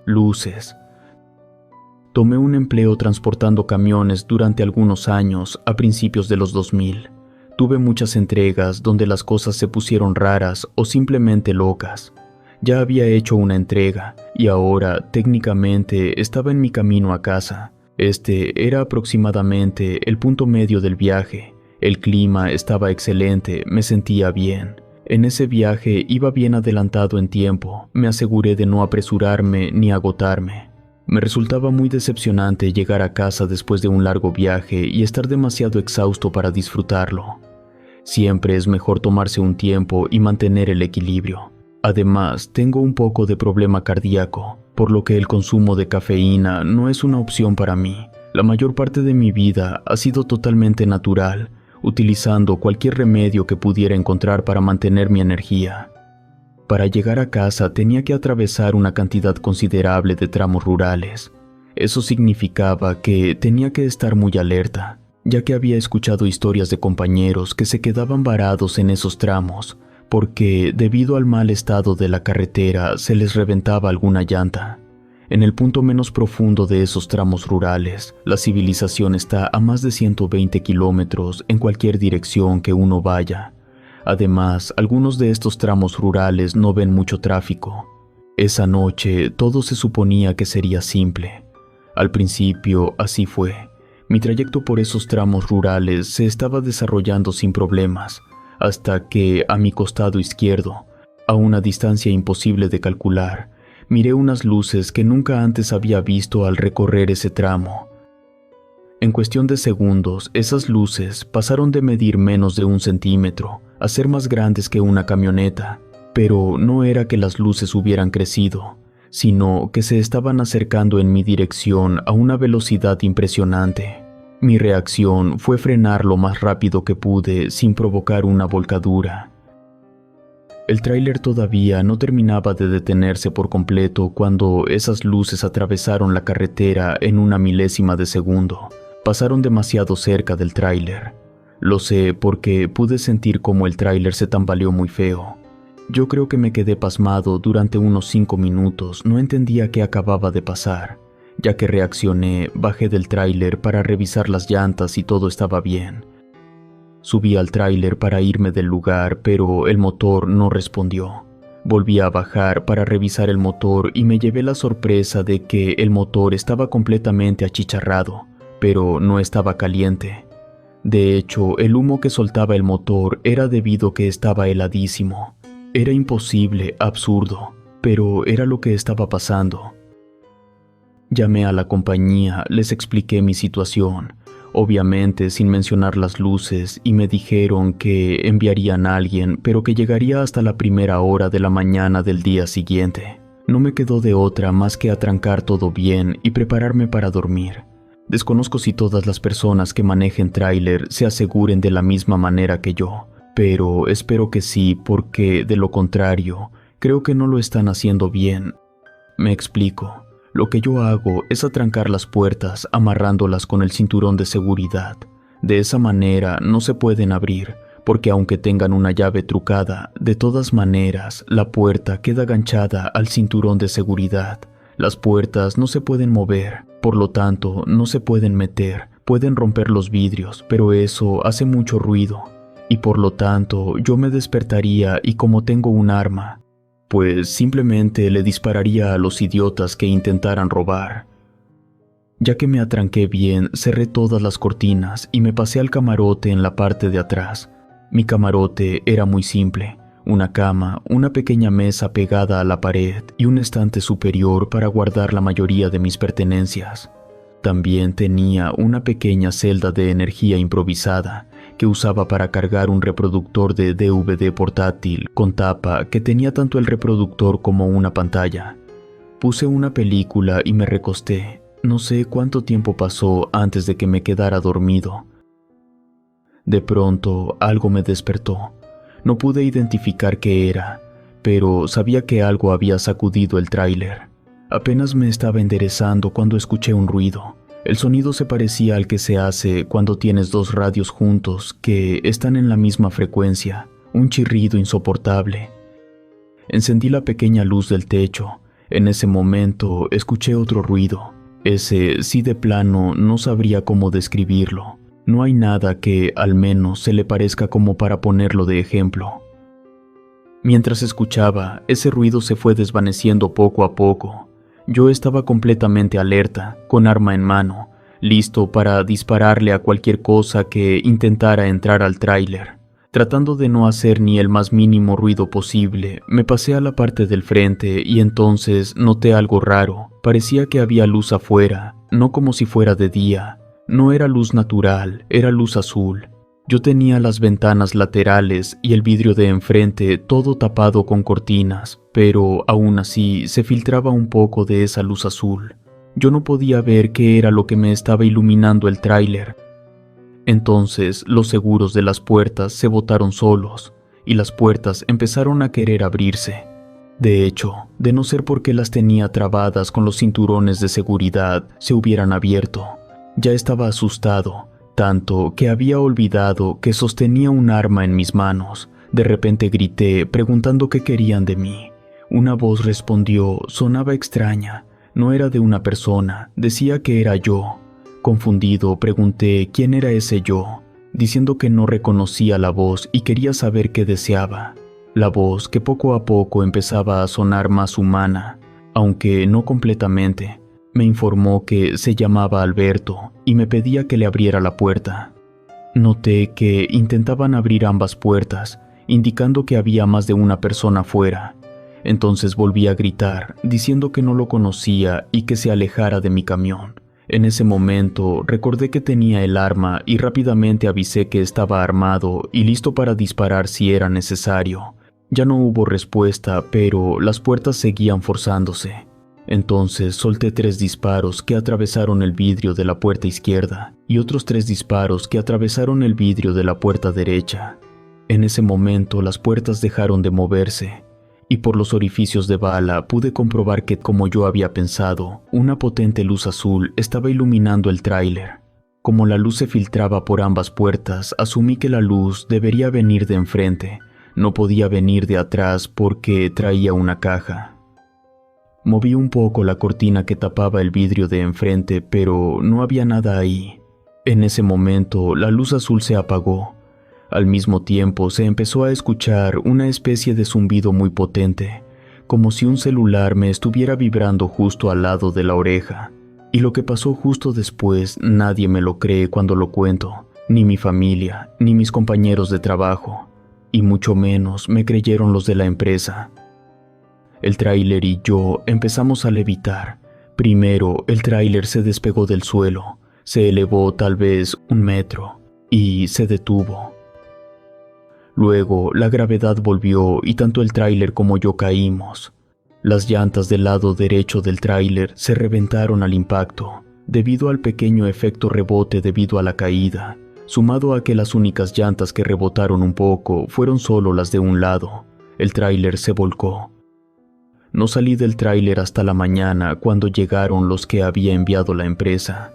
luces. Tomé un empleo transportando camiones durante algunos años a principios de los 2000. Tuve muchas entregas donde las cosas se pusieron raras o simplemente locas. Ya había hecho una entrega y ahora, técnicamente, estaba en mi camino a casa. Este era aproximadamente el punto medio del viaje. El clima estaba excelente, me sentía bien. En ese viaje iba bien adelantado en tiempo, me aseguré de no apresurarme ni agotarme. Me resultaba muy decepcionante llegar a casa después de un largo viaje y estar demasiado exhausto para disfrutarlo. Siempre es mejor tomarse un tiempo y mantener el equilibrio. Además, tengo un poco de problema cardíaco, por lo que el consumo de cafeína no es una opción para mí. La mayor parte de mi vida ha sido totalmente natural, utilizando cualquier remedio que pudiera encontrar para mantener mi energía. Para llegar a casa tenía que atravesar una cantidad considerable de tramos rurales. Eso significaba que tenía que estar muy alerta, ya que había escuchado historias de compañeros que se quedaban varados en esos tramos, porque debido al mal estado de la carretera se les reventaba alguna llanta. En el punto menos profundo de esos tramos rurales, la civilización está a más de 120 kilómetros en cualquier dirección que uno vaya. Además, algunos de estos tramos rurales no ven mucho tráfico. Esa noche todo se suponía que sería simple. Al principio así fue. Mi trayecto por esos tramos rurales se estaba desarrollando sin problemas, hasta que a mi costado izquierdo, a una distancia imposible de calcular, miré unas luces que nunca antes había visto al recorrer ese tramo. En cuestión de segundos, esas luces pasaron de medir menos de 1 centímetro a ser más grandes que una camioneta, pero no era que las luces hubieran crecido, sino que se estaban acercando en mi dirección a una velocidad impresionante. Mi reacción fue frenar lo más rápido que pude sin provocar una volcadura. El tráiler todavía no terminaba de detenerse por completo cuando esas luces atravesaron la carretera en una milésima de segundo. Pasaron demasiado cerca del tráiler. Lo sé porque pude sentir cómo el tráiler se tambaleó muy feo. Yo creo que me quedé pasmado durante unos 5 minutos, no entendía qué acababa de pasar. Ya que reaccioné, bajé del tráiler para revisar las llantas y todo estaba bien. Subí al tráiler para irme del lugar, pero el motor no respondió. Volví a bajar para revisar el motor y me llevé la sorpresa de que el motor estaba completamente achicharrado, pero no estaba caliente. De hecho, el humo que soltaba el motor era debido a que estaba heladísimo. Era imposible, absurdo, pero era lo que estaba pasando. Llamé a la compañía, les expliqué mi situación, obviamente sin mencionar las luces, y me dijeron que enviarían a alguien, pero que llegaría hasta la 1:00 de la mañana del día siguiente. No me quedó de otra más que atrancar todo bien y prepararme para dormir. Desconozco si todas las personas que manejen tráiler se aseguren de la misma manera que yo, pero espero que sí, porque de lo contrario, creo que no lo están haciendo bien. Me explico. Lo que yo hago es atrancar las puertas amarrándolas con el cinturón de seguridad. De esa manera no se pueden abrir, porque aunque tengan una llave trucada, de todas maneras la puerta queda ganchada al cinturón de seguridad. Las puertas no se pueden mover, por lo tanto no se pueden meter, pueden romper los vidrios, pero eso hace mucho ruido. Y por lo tanto yo me despertaría y como tengo un arma, pues simplemente le dispararía a los idiotas que intentaran robar. Ya que me atranqué bien, cerré todas las cortinas y me pasé al camarote en la parte de atrás. Mi camarote era muy simple, una cama, una pequeña mesa pegada a la pared y un estante superior para guardar la mayoría de mis pertenencias. También tenía una pequeña celda de energía improvisada que usaba para cargar un reproductor de DVD portátil con tapa que tenía tanto el reproductor como una pantalla. Puse una película y me recosté. No sé cuánto tiempo pasó antes de que me quedara dormido. De pronto, algo me despertó. No pude identificar qué era, pero sabía que algo había sacudido el tráiler. Apenas me estaba enderezando cuando escuché un ruido. El sonido se parecía al que se hace cuando tienes 2 radios juntos que están en la misma frecuencia, un chirrido insoportable. Encendí la pequeña luz del techo. En ese momento escuché otro ruido. Ese sí de plano no sabría cómo describirlo. No hay nada que, al menos, se le parezca como para ponerlo de ejemplo. Mientras escuchaba, ese ruido se fue desvaneciendo poco a poco. Yo estaba completamente alerta, con arma en mano, listo para dispararle a cualquier cosa que intentara entrar al tráiler. Tratando de no hacer ni el más mínimo ruido posible, me pasé a la parte del frente y entonces noté algo raro. Parecía que había luz afuera, no como si fuera de día. No era luz natural, era luz azul. Yo tenía las ventanas laterales y el vidrio de enfrente todo tapado con cortinas, pero aún así se filtraba un poco de esa luz azul. Yo no podía ver qué era lo que me estaba iluminando el tráiler. Entonces los seguros de las puertas se botaron solos y las puertas empezaron a querer abrirse. De hecho, de no ser porque las tenía trabadas con los cinturones de seguridad, se hubieran abierto. Ya estaba asustado, tanto que había olvidado que sostenía un arma en mis manos. De repente grité preguntando qué querían de mí. Una voz respondió, sonaba extraña, no era de una persona, decía que era yo. Confundido, pregunté quién era ese yo, diciendo que no reconocía la voz y quería saber qué deseaba. La voz, que poco a poco empezaba a sonar más humana, aunque no completamente, me informó que se llamaba Alberto y me pedía que le abriera la puerta. Noté que intentaban abrir ambas puertas, indicando que había más de una persona fuera. Entonces volví a gritar, diciendo que no lo conocía y que se alejara de mi camión. En ese momento recordé que tenía el arma y rápidamente avisé que estaba armado y listo para disparar si era necesario. Ya no hubo respuesta, pero las puertas seguían forzándose. Entonces solté 3 disparos que atravesaron el vidrio de la puerta izquierda y otros 3 disparos que atravesaron el vidrio de la puerta derecha. En ese momento las puertas dejaron de moverse. Y por los orificios de bala pude comprobar que, como yo había pensado, una potente luz azul estaba iluminando el tráiler. Como la luz se filtraba por ambas puertas, asumí que la luz debería venir de enfrente, no podía venir de atrás porque traía una caja. Moví un poco la cortina que tapaba el vidrio de enfrente, pero no había nada ahí. En ese momento, la luz azul se apagó. Al mismo tiempo se empezó a escuchar una especie de zumbido muy potente, como si un celular me estuviera vibrando justo al lado de la oreja. Y lo que pasó justo después nadie me lo cree cuando lo cuento, ni mi familia, ni mis compañeros de trabajo, y mucho menos me creyeron los de la empresa. El tráiler y yo empezamos a levitar. Primero el tráiler se despegó del suelo, se elevó tal vez 1 metro, y se detuvo. Luego, la gravedad volvió y tanto el tráiler como yo caímos. Las llantas del lado derecho del tráiler se reventaron al impacto, debido al pequeño efecto rebote debido a la caída, sumado a que las únicas llantas que rebotaron un poco fueron solo las de un lado. El tráiler se volcó. No salí del tráiler hasta la mañana cuando llegaron los que había enviado la empresa.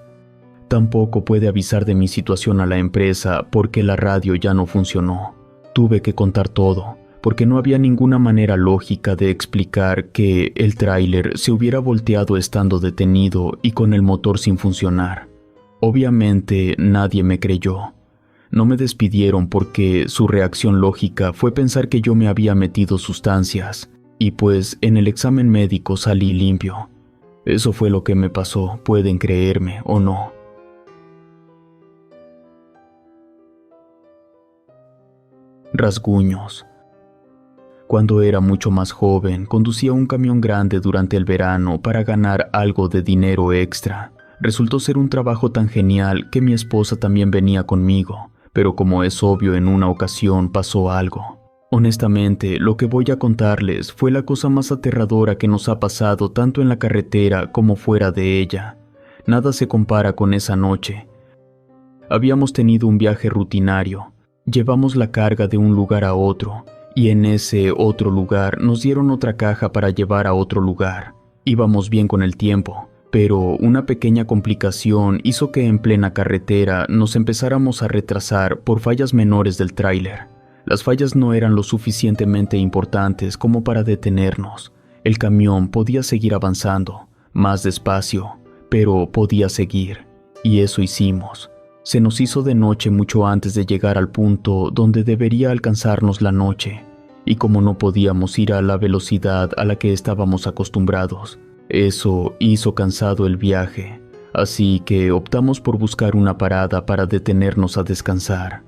Tampoco pude avisar de mi situación a la empresa porque la radio ya no funcionó. Tuve que contar todo, porque no había ninguna manera lógica de explicar que el tráiler se hubiera volteado estando detenido y con el motor sin funcionar. Obviamente nadie me creyó. No me despidieron porque su reacción lógica fue pensar que yo me había metido sustancias, y pues en el examen médico salí limpio. Eso fue lo que me pasó, pueden creerme o no. Rasguños. Cuando era mucho más joven, conducía un camión grande durante el verano para ganar algo de dinero extra. Resultó ser un trabajo tan genial que mi esposa también venía conmigo, pero como es obvio, en una ocasión pasó algo. Honestamente, lo que voy a contarles fue la cosa más aterradora que nos ha pasado tanto en la carretera como fuera de ella. Nada se compara con esa noche. Habíamos tenido un viaje rutinario. Llevamos la carga de un lugar a otro, y en ese otro lugar nos dieron otra caja para llevar a otro lugar. Íbamos bien con el tiempo, pero una pequeña complicación hizo que en plena carretera nos empezáramos a retrasar por fallas menores del tráiler. Las fallas no eran lo suficientemente importantes como para detenernos. El camión podía seguir avanzando, más despacio, pero podía seguir, y eso hicimos. Se nos hizo de noche mucho antes de llegar al punto donde debería alcanzarnos la noche, y como no podíamos ir a la velocidad a la que estábamos acostumbrados, eso hizo cansado el viaje, así que optamos por buscar una parada para detenernos a descansar.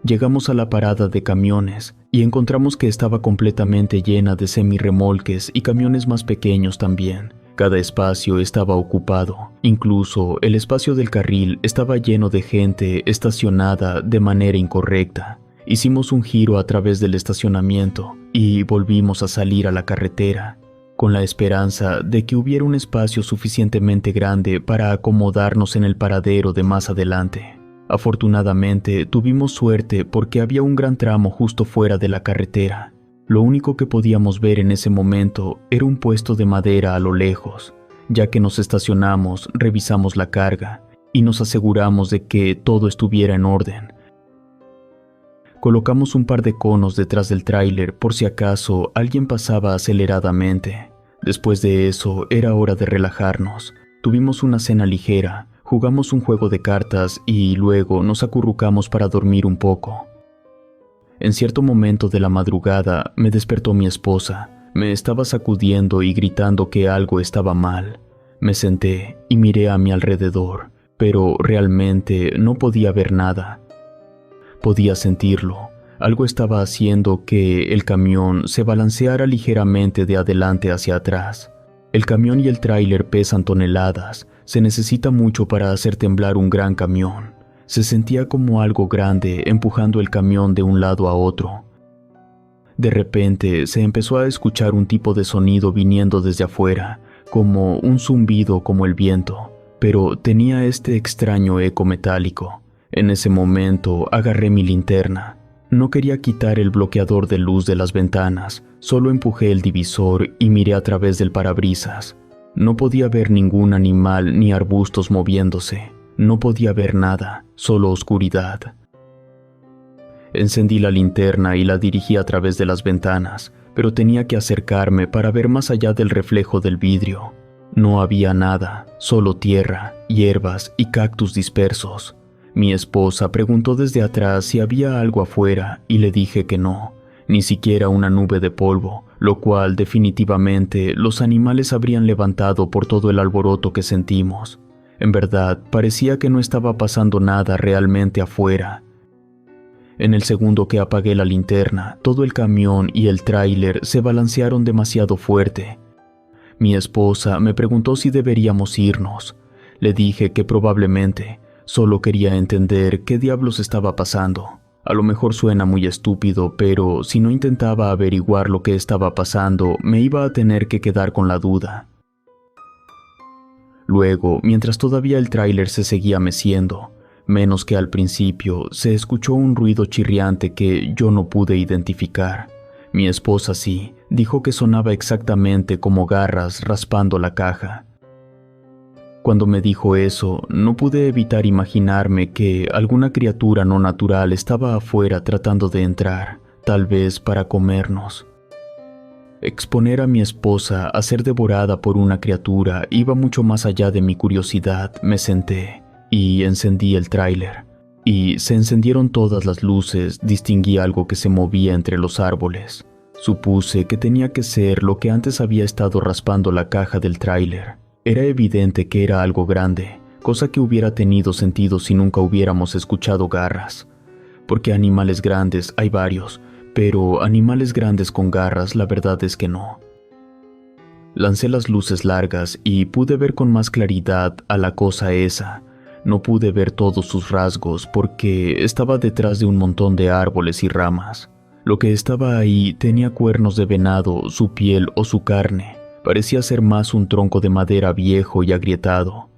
Llegamos a la parada de camiones y encontramos que estaba completamente llena de semirremolques y camiones más pequeños también. Cada espacio estaba ocupado, incluso el espacio del carril estaba lleno de gente estacionada de manera incorrecta. Hicimos un giro a través del estacionamiento y volvimos a salir a la carretera, con la esperanza de que hubiera un espacio suficientemente grande para acomodarnos en el paradero de más adelante. Afortunadamente, tuvimos suerte porque había un gran tramo justo fuera de la carretera. Lo único que podíamos ver en ese momento era un puesto de madera a lo lejos. Ya que nos estacionamos, revisamos la carga y nos aseguramos de que todo estuviera en orden. Colocamos un par de conos detrás del tráiler por si acaso alguien pasaba aceleradamente. Después de eso, era hora de relajarnos. Tuvimos una cena ligera, jugamos un juego de cartas y luego nos acurrucamos para dormir un poco. En cierto momento de la madrugada me despertó mi esposa. Me estaba sacudiendo y gritando que algo estaba mal. Me senté y miré a mi alrededor, pero realmente no podía ver nada. Podía sentirlo. Algo estaba haciendo que el camión se balanceara ligeramente de adelante hacia atrás. El camión y el tráiler pesan toneladas. Se necesita mucho para hacer temblar un gran camión. Se sentía como algo grande empujando el camión de un lado a otro. De repente se empezó a escuchar un tipo de sonido viniendo desde afuera, como un zumbido como el viento, pero tenía este extraño eco metálico. En ese momento agarré mi linterna. No quería quitar el bloqueador de luz de las ventanas, solo empujé el divisor y miré a través del parabrisas. No podía ver ningún animal ni arbustos moviéndose. No podía ver nada, solo oscuridad. Encendí la linterna y la dirigí a través de las ventanas, pero tenía que acercarme para ver más allá del reflejo del vidrio. No había nada, solo tierra, hierbas y cactus dispersos. Mi esposa preguntó desde atrás si había algo afuera y le dije que no, ni siquiera una nube de polvo, lo cual definitivamente los animales habrían levantado por todo el alboroto que sentimos. En verdad, parecía que no estaba pasando nada realmente afuera. En el segundo que apagué la linterna, todo el camión y el tráiler se balancearon demasiado fuerte. Mi esposa me preguntó si deberíamos irnos. Le dije que probablemente. Solo quería entender qué diablos estaba pasando. A lo mejor suena muy estúpido, pero si no intentaba averiguar lo que estaba pasando, me iba a tener que quedar con la duda. Luego, mientras todavía el tráiler se seguía meciendo, menos que al principio, se escuchó un ruido chirriante que yo no pude identificar. Mi esposa sí, dijo que sonaba exactamente como garras raspando la caja. Cuando me dijo eso, no pude evitar imaginarme que alguna criatura no natural estaba afuera tratando de entrar, tal vez para comernos. Exponer a mi esposa a ser devorada por una criatura iba mucho más allá de mi curiosidad. Me senté y encendí el tráiler, y se encendieron todas las luces. Distinguí algo que se movía entre los árboles. Supuse que tenía que ser lo que antes había estado raspando la caja del tráiler. Era evidente que era algo grande, cosa que hubiera tenido sentido si nunca hubiéramos escuchado garras. Porque animales grandes hay varios, pero animales grandes con garras la verdad es que no. Lancé las luces largas y pude ver con más claridad a la cosa esa. No pude ver todos sus rasgos porque estaba detrás de un montón de árboles y ramas. Lo que estaba ahí tenía cuernos de venado, su piel o su carne. Parecía ser más un tronco de madera viejo y agrietado.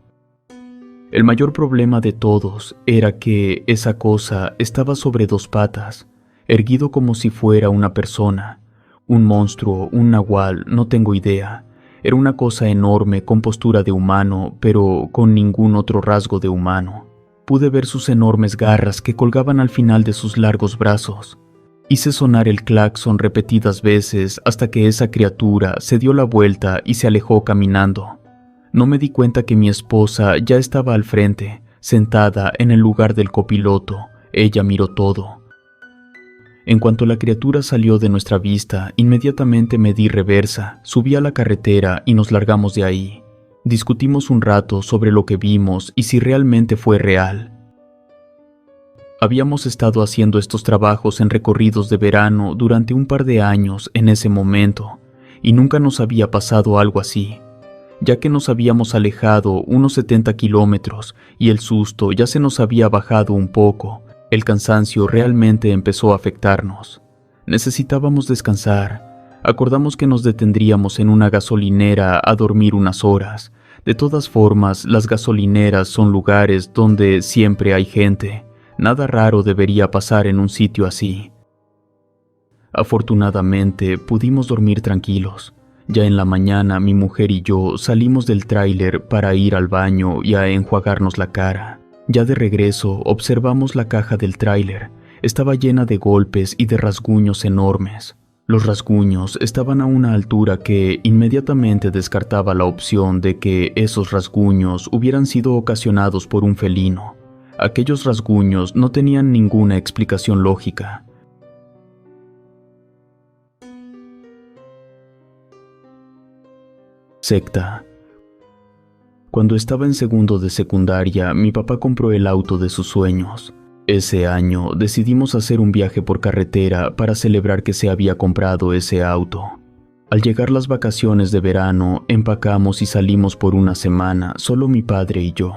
El mayor problema de todos era que esa cosa estaba sobre dos patas, erguido como si fuera una persona, un monstruo, un nahual, no tengo idea. Era una cosa enorme con postura de humano, pero con ningún otro rasgo de humano. Pude ver sus enormes garras que colgaban al final de sus largos brazos. Hice sonar el claxon repetidas veces hasta que esa criatura se dio la vuelta y se alejó caminando. No me di cuenta que mi esposa ya estaba al frente, sentada en el lugar del copiloto. Ella miró todo. En cuanto la criatura salió de nuestra vista, inmediatamente me di reversa, subí a la carretera y nos largamos de ahí. Discutimos un rato sobre lo que vimos y si realmente fue real. Habíamos estado haciendo estos trabajos en recorridos de verano durante un par de años en ese momento, y nunca nos había pasado algo así, ya que nos habíamos alejado unos 70 kilómetros y el susto ya se nos había bajado un poco. El cansancio realmente empezó a afectarnos. Necesitábamos descansar. Acordamos que nos detendríamos en una gasolinera a dormir unas horas. De todas formas, las gasolineras son lugares donde siempre hay gente. Nada raro debería pasar en un sitio así. Afortunadamente, pudimos dormir tranquilos. Ya en la mañana, mi mujer y yo salimos del tráiler para ir al baño y a enjuagarnos la cara. Ya de regreso, observamos la caja del tráiler. Estaba llena de golpes y de rasguños enormes. Los rasguños estaban a una altura que inmediatamente descartaba la opción de que esos rasguños hubieran sido ocasionados por un felino. Aquellos rasguños no tenían ninguna explicación lógica. Secta. Cuando estaba en segundo de secundaria, mi papá compró el auto de sus sueños. Ese año decidimos hacer un viaje por carretera para celebrar que se había comprado ese auto. Al llegar las vacaciones de verano, empacamos y salimos por una semana, solo mi padre y yo.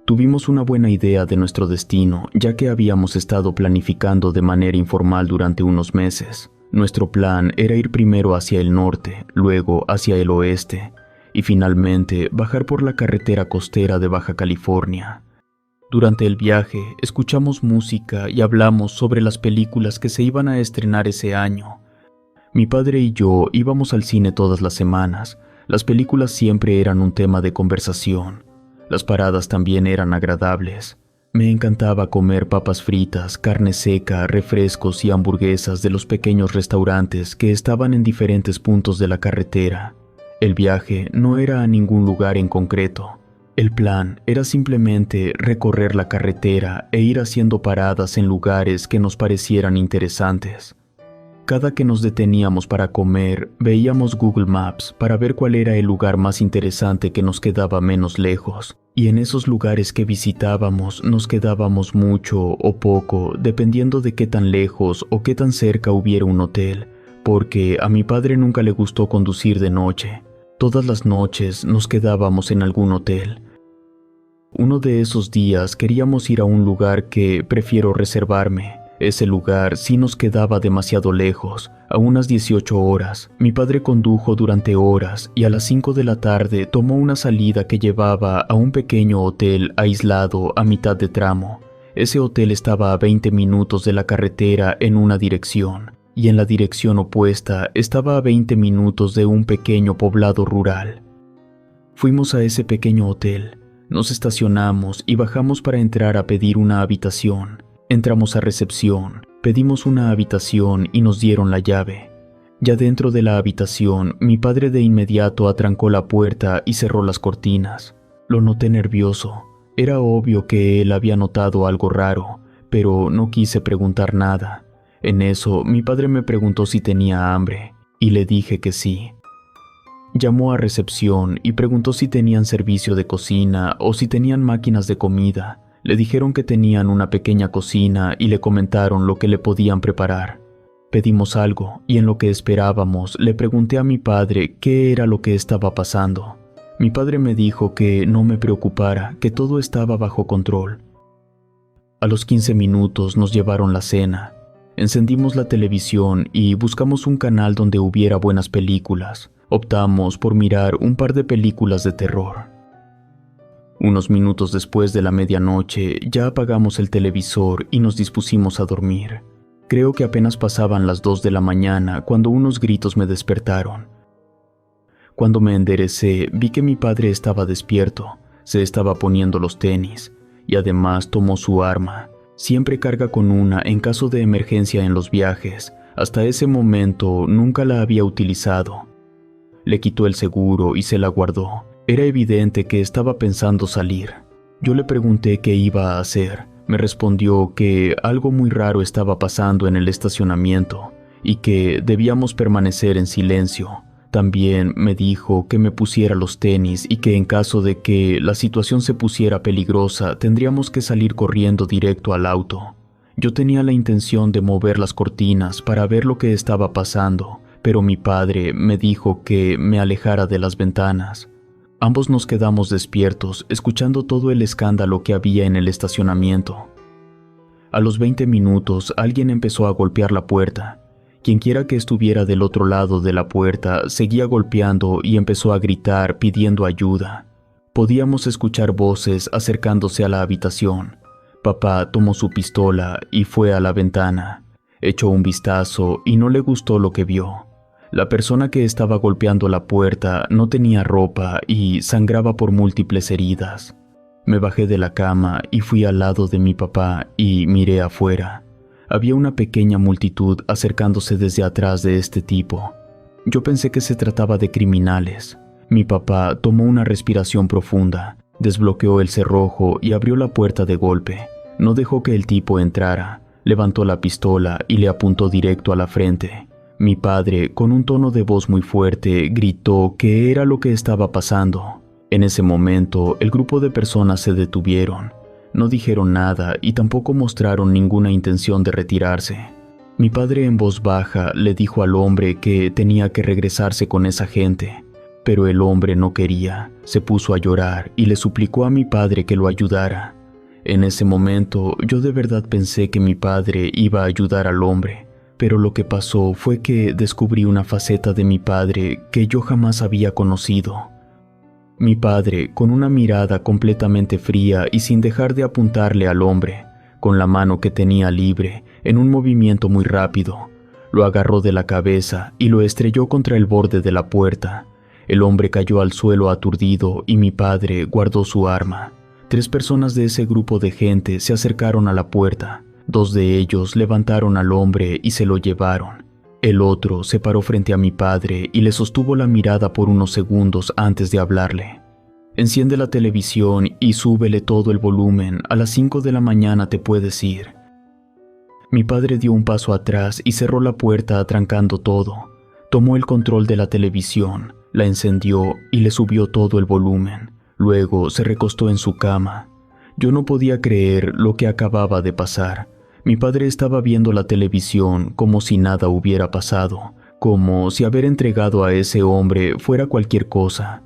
Tuvimos una buena idea de nuestro destino, ya que habíamos estado planificando de manera informal durante unos meses. Nuestro plan era ir primero hacia el norte, luego hacia el oeste, y finalmente bajar por la carretera costera de Baja California. Durante el viaje, escuchamos música y hablamos sobre las películas que se iban a estrenar ese año. Mi padre y yo íbamos al cine todas las semanas. Las películas siempre eran un tema de conversación. Las paradas también eran agradables. Me encantaba comer papas fritas, carne seca, refrescos y hamburguesas de los pequeños restaurantes que estaban en diferentes puntos de la carretera. El viaje no era a ningún lugar en concreto. El plan era simplemente recorrer la carretera e ir haciendo paradas en lugares que nos parecieran interesantes. Cada que nos deteníamos para comer, veíamos Google Maps para ver cuál era el lugar más interesante que nos quedaba menos lejos. Y en esos lugares que visitábamos nos quedábamos mucho o poco, dependiendo de qué tan lejos o qué tan cerca hubiera un hotel, porque a mi padre nunca le gustó conducir de noche. Todas las noches nos quedábamos en algún hotel. Uno de esos días queríamos ir a un lugar que prefiero reservarme. Ese lugar sí nos quedaba demasiado lejos, a unas 18 horas. Mi padre condujo durante horas y a las 5 de la tarde tomó una salida que llevaba a un pequeño hotel aislado a mitad de tramo. Ese hotel estaba a 20 minutos de la carretera en una dirección, y en la dirección opuesta estaba a 20 minutos de un pequeño poblado rural. Fuimos a ese pequeño hotel, nos estacionamos y bajamos para entrar a pedir una habitación. Entramos a recepción, pedimos una habitación y nos dieron la llave. Ya dentro de la habitación, mi padre de inmediato atrancó la puerta y cerró las cortinas. Lo noté nervioso. Era obvio que él había notado algo raro, pero no quise preguntar nada. En eso, mi padre me preguntó si tenía hambre, y le dije que sí. Llamó a recepción y preguntó si tenían servicio de cocina o si tenían máquinas de comida. Le dijeron que tenían una pequeña cocina y le comentaron lo que le podían preparar. Pedimos algo y en lo que esperábamos le pregunté a mi padre qué era lo que estaba pasando. Mi padre me dijo que no me preocupara, que todo estaba bajo control. A los 15 minutos nos llevaron la cena. Encendimos la televisión y buscamos un canal donde hubiera buenas películas. Optamos por mirar un par de películas de terror. Unos minutos después de la medianoche ya apagamos el televisor y nos dispusimos a dormir. Creo que apenas pasaban las 2 de la mañana cuando unos gritos me despertaron. Cuando me enderecé vi que mi padre estaba despierto, se estaba poniendo los tenis y además tomó su arma. Siempre carga con una en caso de emergencia en los viajes. Hasta ese momento nunca la había utilizado. Le quitó el seguro y se la guardó. Era evidente que estaba pensando salir. Yo le pregunté qué iba a hacer. Me respondió que algo muy raro estaba pasando en el estacionamiento y que debíamos permanecer en silencio. También me dijo que me pusiera los tenis y que en caso de que la situación se pusiera peligrosa, tendríamos que salir corriendo directo al auto. Yo tenía la intención de mover las cortinas para ver lo que estaba pasando, pero mi padre me dijo que me alejara de las ventanas. Ambos nos quedamos despiertos, escuchando todo el escándalo que había en el estacionamiento. A los 20 minutos, alguien empezó a golpear la puerta. Quienquiera que estuviera del otro lado de la puerta seguía golpeando y empezó a gritar pidiendo ayuda. Podíamos escuchar voces acercándose a la habitación. Papá tomó su pistola y fue a la ventana. Echó un vistazo y no le gustó lo que vio. La persona que estaba golpeando la puerta no tenía ropa y sangraba por múltiples heridas. Me bajé de la cama y fui al lado de mi papá y miré afuera. Había una pequeña multitud acercándose desde atrás de este tipo. Yo pensé que se trataba de criminales. Mi papá tomó una respiración profunda, desbloqueó el cerrojo y abrió la puerta de golpe. No dejó que el tipo entrara. Levantó la pistola y le apuntó directo a la frente. Mi padre, con un tono de voz muy fuerte, gritó qué era lo que estaba pasando. En ese momento, el grupo de personas se detuvieron. No dijeron nada y tampoco mostraron ninguna intención de retirarse. Mi padre en voz baja le dijo al hombre que tenía que regresarse con esa gente, pero el hombre no quería. Se puso a llorar y le suplicó a mi padre que lo ayudara. En ese momento yo de verdad pensé que mi padre iba a ayudar al hombre, pero lo que pasó fue que descubrí una faceta de mi padre que yo jamás había conocido. Mi padre, con una mirada completamente fría y sin dejar de apuntarle al hombre, con la mano que tenía libre, en un movimiento muy rápido, lo agarró de la cabeza y lo estrelló contra el borde de la puerta. El hombre cayó al suelo aturdido y mi padre guardó su arma. 3 personas de ese grupo de gente se acercaron a la puerta. 2 de ellos levantaron al hombre y se lo llevaron. El otro se paró frente a mi padre y le sostuvo la mirada por unos segundos antes de hablarle. Enciende la televisión y súbele todo el volumen, a las 5 de la mañana te puedes ir. Mi padre dio un paso atrás y cerró la puerta atrancando todo. Tomó el control de la televisión, la encendió y le subió todo el volumen. Luego se recostó en su cama. Yo no podía creer lo que acababa de pasar. Mi padre estaba viendo la televisión como si nada hubiera pasado, como si haber entregado a ese hombre fuera cualquier cosa.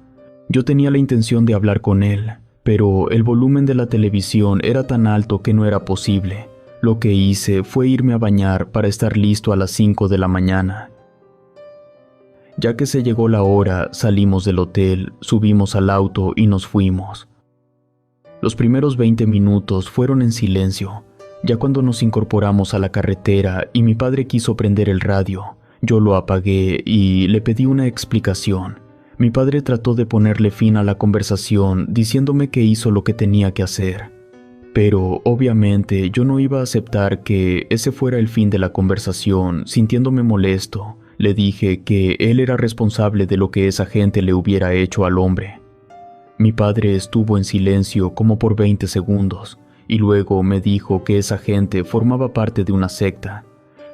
Yo tenía la intención de hablar con él, pero el volumen de la televisión era tan alto que no era posible. Lo que hice fue irme a bañar para estar listo a las 5 de la mañana. Ya que se llegó la hora, salimos del hotel, subimos al auto y nos fuimos. Los primeros 20 minutos fueron en silencio. Ya cuando nos incorporamos a la carretera y mi padre quiso prender el radio, yo lo apagué y le pedí una explicación. Mi padre trató de ponerle fin a la conversación diciéndome que hizo lo que tenía que hacer. Pero obviamente yo no iba a aceptar que ese fuera el fin de la conversación. Sintiéndome molesto, le dije que él era responsable de lo que esa gente le hubiera hecho al hombre. Mi padre estuvo en silencio como por 20 segundos. Y luego me dijo que esa gente formaba parte de una secta.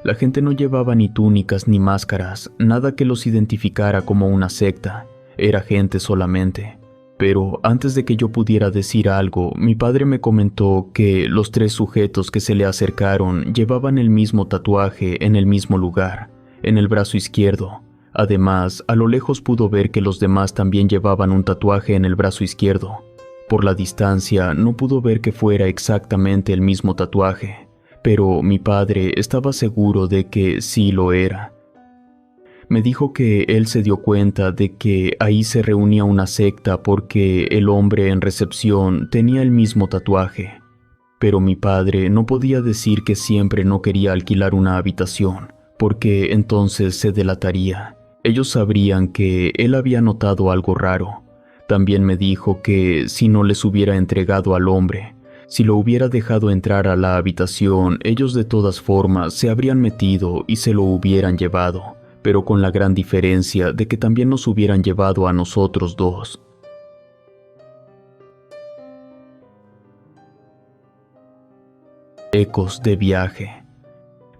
La gente no llevaba ni túnicas ni máscaras, nada que los identificara como una secta. Era gente solamente. Pero antes de que yo pudiera decir algo, mi padre me comentó que los 3 sujetos que se le acercaron llevaban el mismo tatuaje en el mismo lugar, en el brazo izquierdo. Además, a lo lejos pudo ver que los demás también llevaban un tatuaje en el brazo izquierdo. Por la distancia no pudo ver que fuera exactamente el mismo tatuaje, pero mi padre estaba seguro de que sí lo era. Me dijo que él se dio cuenta de que ahí se reunía una secta porque el hombre en recepción tenía el mismo tatuaje. Pero mi padre no podía decir que siempre no quería alquilar una habitación, porque entonces se delataría. Ellos sabrían que él había notado algo raro. También me dijo que si no les hubiera entregado al hombre, Si lo hubiera dejado entrar a la habitación, ellos de todas formas se habrían metido y se lo hubieran llevado, pero con la gran diferencia de que también nos hubieran llevado a nosotros dos. Ecos de viaje.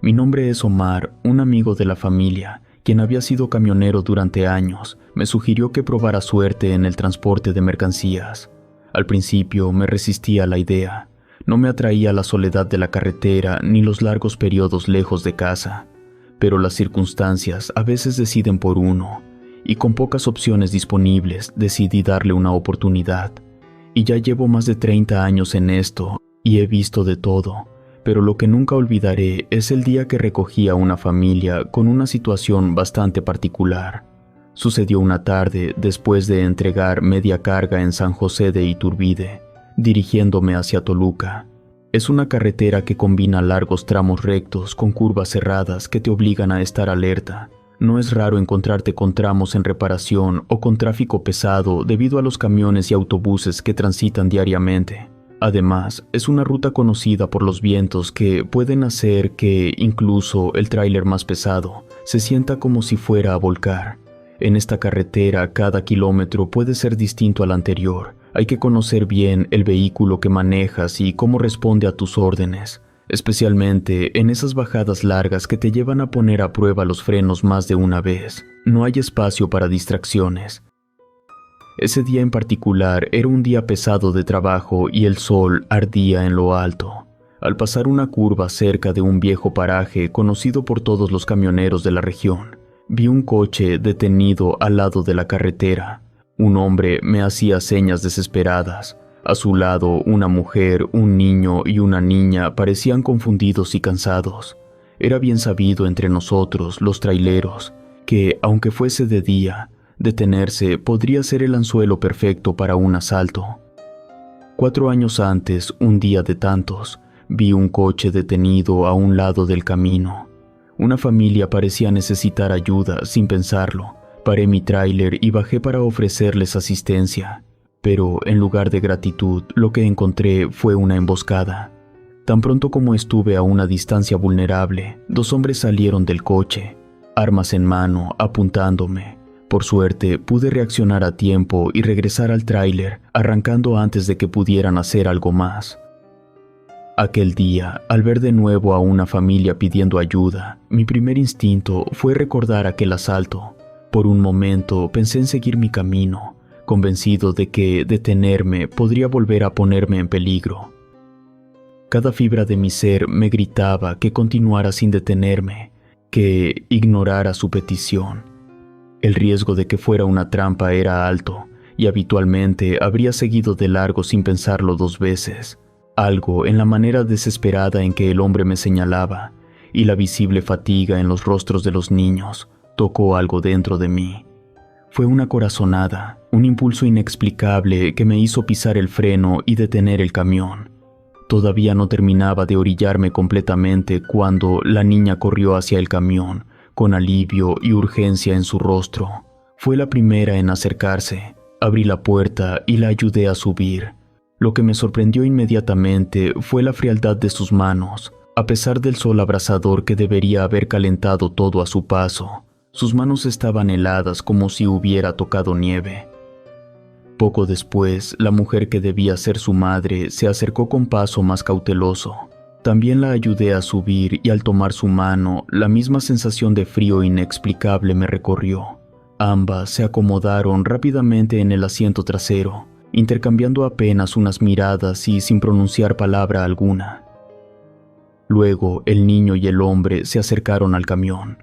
Mi nombre es Omar, un amigo de la familia, quien había sido camionero durante años, me sugirió que probara suerte en el transporte de mercancías. Al principio me resistía a la idea. No me atraía la soledad de la carretera ni los largos periodos lejos de casa. Pero las circunstancias a veces deciden por uno, y con pocas opciones disponibles decidí darle una oportunidad. Y ya llevo más de 30 años en esto, y he visto de todo. Pero lo que nunca olvidaré es el día que recogí a una familia con una situación bastante particular. Sucedió una tarde después de entregar media carga en San José de Iturbide, dirigiéndome hacia Toluca. Es una carretera que combina largos tramos rectos con curvas cerradas que te obligan a estar alerta. No es raro encontrarte con tramos en reparación o con tráfico pesado debido a los camiones y autobuses que transitan diariamente. Además, es una ruta conocida por los vientos que pueden hacer que, incluso el tráiler más pesado, se sienta como si fuera a volcar. En esta carretera, cada kilómetro puede ser distinto al anterior. Hay que conocer bien el vehículo que manejas y cómo responde a tus órdenes, especialmente en esas bajadas largas que te llevan a poner a prueba los frenos más de una vez. No hay espacio para distracciones. Ese día en particular era un día pesado de trabajo y el sol ardía en lo alto. Al pasar una curva cerca de un viejo paraje conocido por todos los camioneros de la región, vi un coche detenido al lado de la carretera. Un hombre me hacía señas desesperadas. A su lado, una mujer, un niño y una niña parecían confundidos y cansados. Era bien sabido entre nosotros, los traileros, que, aunque fuese de día, detenerse podría ser el anzuelo perfecto para un asalto. 4 años antes, un día de tantos, vi un coche detenido a un lado del camino. Una familia parecía necesitar ayuda sin pensarlo. Paré mi tráiler y bajé para ofrecerles asistencia. Pero, en lugar de gratitud, lo que encontré fue una emboscada. Tan pronto como estuve a una distancia vulnerable, 2 hombres salieron del coche, armas en mano, apuntándome. Por suerte, pude reaccionar a tiempo y regresar al tráiler, arrancando antes de que pudieran hacer algo más. Aquel día, al ver de nuevo a una familia pidiendo ayuda, mi primer instinto fue recordar aquel asalto. Por un momento pensé en seguir mi camino, convencido de que detenerme podría volver a ponerme en peligro. Cada fibra de mi ser me gritaba que continuara sin detenerme, que ignorara su petición. El riesgo de que fuera una trampa era alto, y habitualmente habría seguido de largo sin pensarlo 2 veces. Algo en la manera desesperada en que el hombre me señalaba, y la visible fatiga en los rostros de los niños, tocó algo dentro de mí. Fue una corazonada, un impulso inexplicable que me hizo pisar el freno y detener el camión. Todavía no terminaba de orillarme completamente cuando la niña corrió hacia el camión, con alivio y urgencia en su rostro. Fue la primera en acercarse. Abrí la puerta y la ayudé a subir. Lo que me sorprendió inmediatamente fue la frialdad de sus manos. A pesar del sol abrasador que debería haber calentado todo a su paso, sus manos estaban heladas como si hubiera tocado nieve. Poco después, la mujer que debía ser su madre se acercó con paso más cauteloso. También la ayudé a subir y al tomar su mano, la misma sensación de frío inexplicable me recorrió. Ambas se acomodaron rápidamente en el asiento trasero, intercambiando apenas unas miradas y sin pronunciar palabra alguna. Luego, el niño y el hombre se acercaron al camión.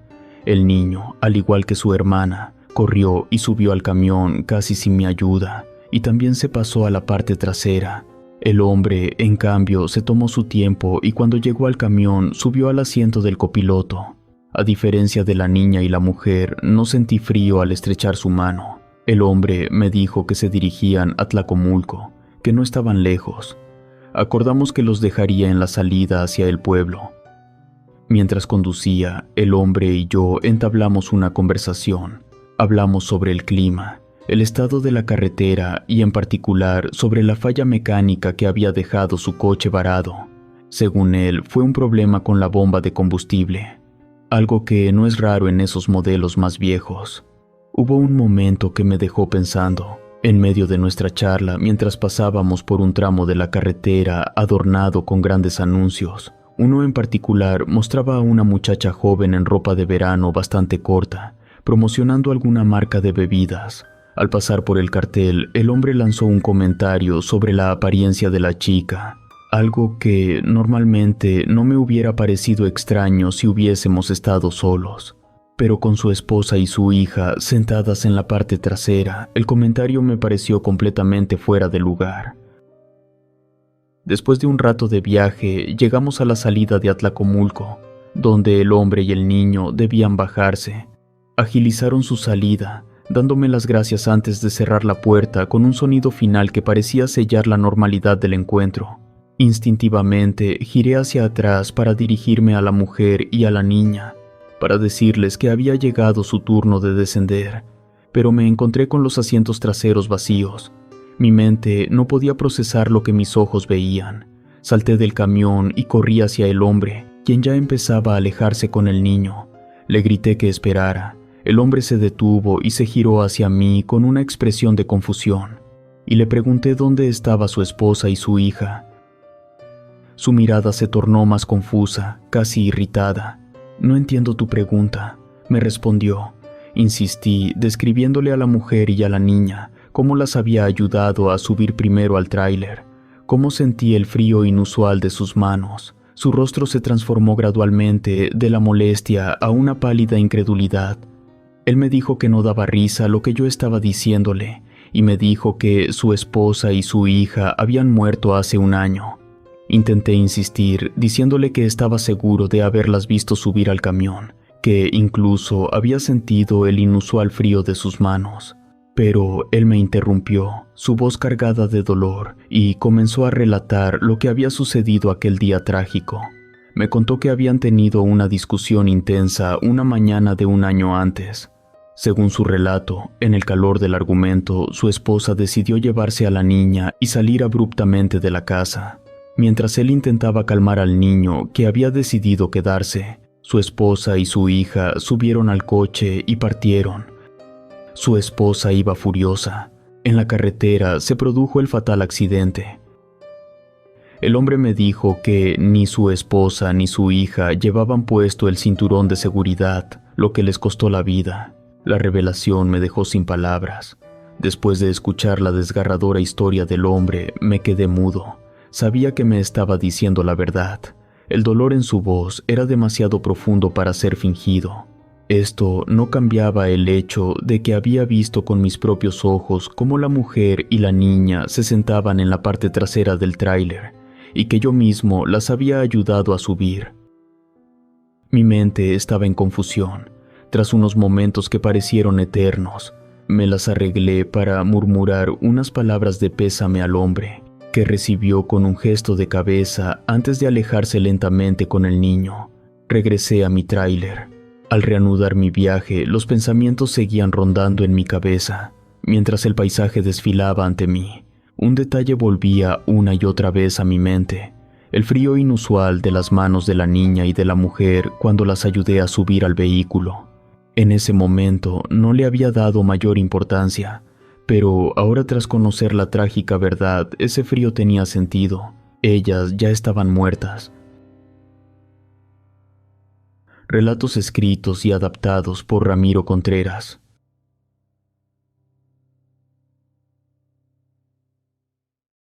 El niño, al igual que su hermana, corrió y subió al camión casi sin mi ayuda, y también se pasó a la parte trasera. El hombre, en cambio, se tomó su tiempo y cuando llegó al camión subió al asiento del copiloto. A diferencia de la niña y la mujer, no sentí frío al estrechar su mano. El hombre me dijo que se dirigían a Tlacomulco, que no estaban lejos. Acordamos que los dejaría en la salida hacia el pueblo. Mientras conducía, el hombre y yo entablamos una conversación. Hablamos sobre el clima, el estado de la carretera y en particular sobre la falla mecánica que había dejado su coche varado. Según él, fue un problema con la bomba de combustible, algo que no es raro en esos modelos más viejos. Hubo un momento que me dejó pensando, en medio de nuestra charla mientras pasábamos por un tramo de la carretera adornado con grandes anuncios. Uno en particular mostraba a una muchacha joven en ropa de verano bastante corta, promocionando alguna marca de bebidas. Al pasar por el cartel, el hombre lanzó un comentario sobre la apariencia de la chica, algo que normalmente no me hubiera parecido extraño si hubiésemos estado solos. Pero con su esposa y su hija sentadas en la parte trasera, el comentario me pareció completamente fuera de lugar. Después de un rato de viaje, llegamos a la salida de Atlacomulco, donde el hombre y el niño debían bajarse. Agilizaron su salida, dándome las gracias antes de cerrar la puerta con un sonido final que parecía sellar la normalidad del encuentro. Instintivamente giré hacia atrás para dirigirme a la mujer y a la niña, para decirles que había llegado su turno de descender, pero me encontré con los asientos traseros vacíos. Mi mente no podía procesar lo que mis ojos veían. Salté del camión y corrí hacia el hombre, quien ya empezaba a alejarse con el niño. Le grité que esperara. El hombre se detuvo y se giró hacia mí con una expresión de confusión, y le pregunté dónde estaba su esposa y su hija. Su mirada se tornó más confusa, casi irritada. «No entiendo tu pregunta», me respondió. Insistí, describiéndole a la mujer y a la niña cómo las había ayudado a subir primero al tráiler, cómo sentí el frío inusual de sus manos. Su rostro se transformó gradualmente de la molestia a una pálida incredulidad. Él me dijo que no daba risa lo que yo estaba diciéndole, y me dijo que su esposa y su hija habían muerto hace un año. Intenté insistir, diciéndole que estaba seguro de haberlas visto subir al camión, que incluso había sentido el inusual frío de sus manos. Pero él me interrumpió, su voz cargada de dolor, y comenzó a relatar lo que había sucedido aquel día trágico. Me contó que habían tenido una discusión intensa una mañana de un año antes. Según su relato, en el calor del argumento, su esposa decidió llevarse a la niña y salir abruptamente de la casa. Mientras él intentaba calmar al niño, que había decidido quedarse, su esposa y su hija subieron al coche y partieron. Su esposa iba furiosa. En la carretera se produjo el fatal accidente. El hombre me dijo que ni su esposa ni su hija llevaban puesto el cinturón de seguridad, lo que les costó la vida. La revelación me dejó sin palabras. Después de escuchar la desgarradora historia del hombre, me quedé mudo. Sabía que me estaba diciendo la verdad. El dolor en su voz era demasiado profundo para ser fingido. Esto no cambiaba el hecho de que había visto con mis propios ojos cómo la mujer y la niña se sentaban en la parte trasera del tráiler y que yo mismo las había ayudado a subir. Mi mente estaba en confusión. Tras unos momentos que parecieron eternos, me las arreglé para murmurar unas palabras de pésame al hombre, que recibió con un gesto de cabeza antes de alejarse lentamente con el niño. Regresé a mi tráiler. Al reanudar mi viaje, los pensamientos seguían rondando en mi cabeza, mientras el paisaje desfilaba ante mí. Un detalle volvía una y otra vez a mi mente: el frío inusual de las manos de la niña y de la mujer cuando las ayudé a subir al vehículo. En ese momento no le había dado mayor importancia, pero ahora, tras conocer la trágica verdad, ese frío tenía sentido. Ellas ya estaban muertas. Relatos escritos y adaptados por Ramiro Contreras.